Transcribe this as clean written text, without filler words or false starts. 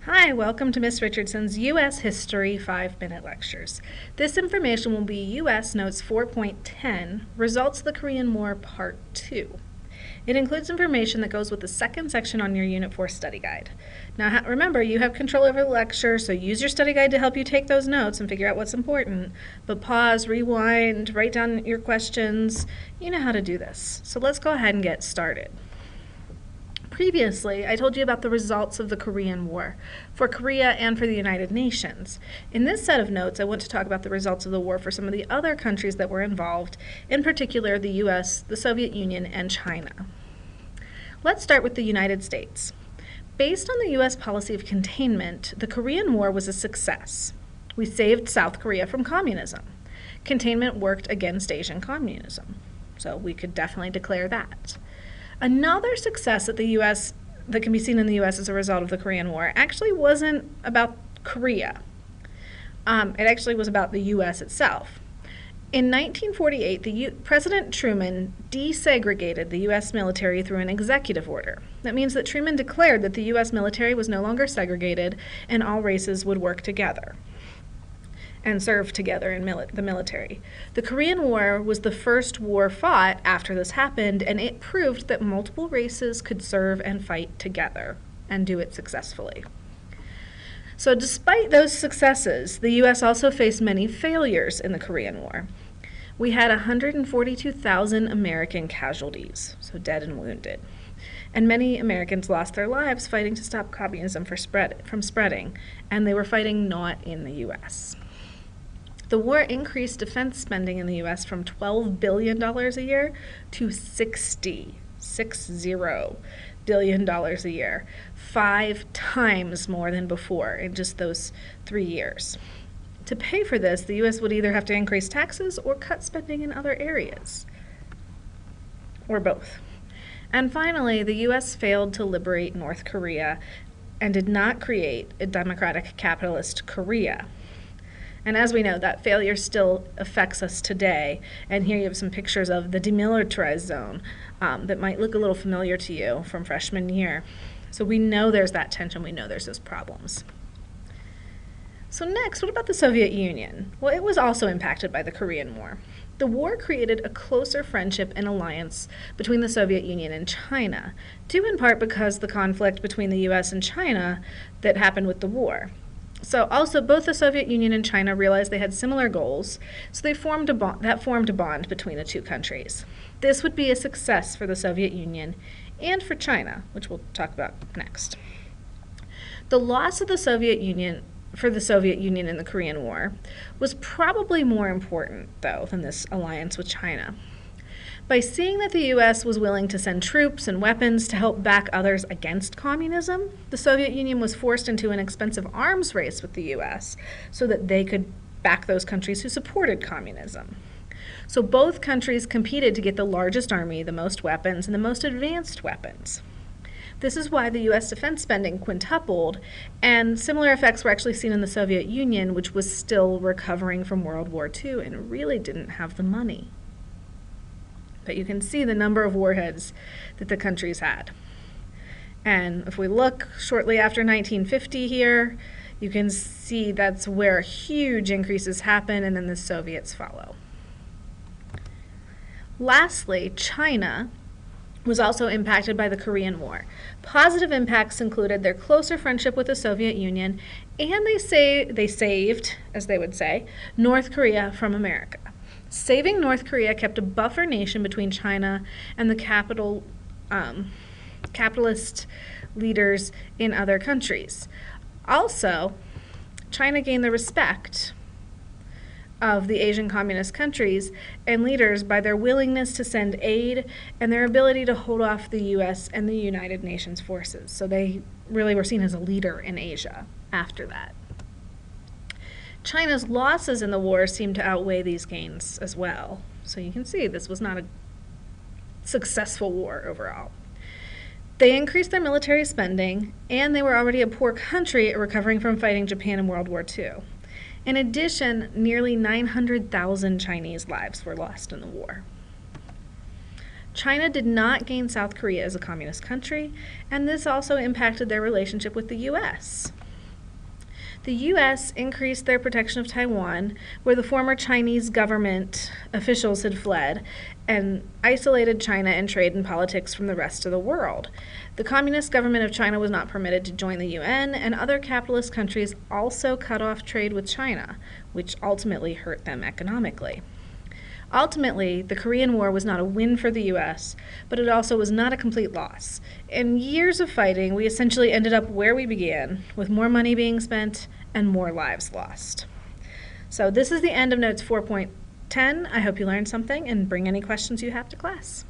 Hi, welcome to Miss Richardson's U.S. History 5-Minute Lectures. This information will be U.S. Notes 4.10, Results of the Korean War, Part 2. It includes information that goes with the second section on your Unit 4 study guide. Now remember, you have control over the lecture, so use your study guide to help you take those notes and figure out what's important. But pause, rewind, write down your questions. You know how to do this. So let's go ahead and get started. Previously, I told you about the results of the Korean War for Korea and for the United Nations. In this set of notes, I want to talk about the results of the war for some of the other countries that were involved, in particular the US, the Soviet Union, and China. Let's start with the United States. Based on the US policy of containment, the Korean War was a success. We saved South Korea from communism. Containment worked against Asian communism, so we could definitely declare that. Another success that can be seen in the U.S. as a result of the Korean War actually wasn't about Korea. It actually was about the U.S. itself. In 1948, President Truman desegregated the U.S. military through an executive order. That means that Truman declared that the U.S. military was no longer segregated and all races would work together and serve together in the military. The Korean War was the first war fought after this happened, and it proved that multiple races could serve and fight together and do it successfully. So despite those successes, the U.S. also faced many failures in the Korean War. We had 142,000 American casualties, so dead and wounded. And many Americans lost their lives fighting to stop communism from spreading, and they were fighting not in the U.S. The war increased defense spending in the U.S. from $12 billion a year to $60 billion a year, 5 times more than before in just those 3 years. To pay for this, the U.S. would either have to increase taxes or cut spending in other areas, or both. And finally, the U.S. failed to liberate North Korea and did not create a democratic capitalist Korea. And as we know, that failure still affects us today. And here you have some pictures of the demilitarized zone that might look a little familiar to you from freshman year. So we know there's that tension. We know there's those problems. So next, what about the Soviet Union? Well, it was also impacted by the Korean War. The war created a closer friendship and alliance between the Soviet Union and China, due in part because the conflict between the U.S. and China that happened with the war. So also, both the Soviet Union and China realized they had similar goals, so they formed a bond between the two countries. This would be a success for the Soviet Union and for China, which we'll talk about next. The loss of the Soviet Union in the Korean War was probably more important, though, than this alliance with China. By seeing that the U.S. was willing to send troops and weapons to help back others against communism, the Soviet Union was forced into an expensive arms race with the U.S. so that they could back those countries who supported communism. So both countries competed to get the largest army, the most weapons, and the most advanced weapons. This is why the U.S. defense spending quintupled, and similar effects were actually seen in the Soviet Union, which was still recovering from World War II and really didn't have the money. But you can see the number of warheads that the countries had. And if we look shortly after 1950 here, you can see that's where huge increases happen, and then the Soviets follow. Lastly, China was also impacted by the Korean War. Positive impacts included their closer friendship with the Soviet Union, and they saved, as they would say, North Korea from America. Saving North Korea kept a buffer nation between China and the capitalist leaders in other countries. Also, China gained the respect of the Asian communist countries and leaders by their willingness to send aid and their ability to hold off the U.S. and the United Nations forces. So they really were seen as a leader in Asia after that. China's losses in the war seemed to outweigh these gains as well. So you can see this was not a successful war overall. They increased their military spending, and they were already a poor country recovering from fighting Japan in World War II. In addition, nearly 900,000 Chinese lives were lost in the war. China did not gain South Korea as a communist country, and this also impacted their relationship with the U.S. The U.S. increased their protection of Taiwan, where the former Chinese government officials had fled, and isolated China in trade and politics from the rest of the world. The Communist government of China was not permitted to join the UN, and other capitalist countries also cut off trade with China, which ultimately hurt them economically. Ultimately, the Korean War was not a win for the U.S., but it also was not a complete loss. In years of fighting, we essentially ended up where we began, with more money being spent and more lives lost. So this is the end of Notes 4.10. I hope you learned something and bring any questions you have to class.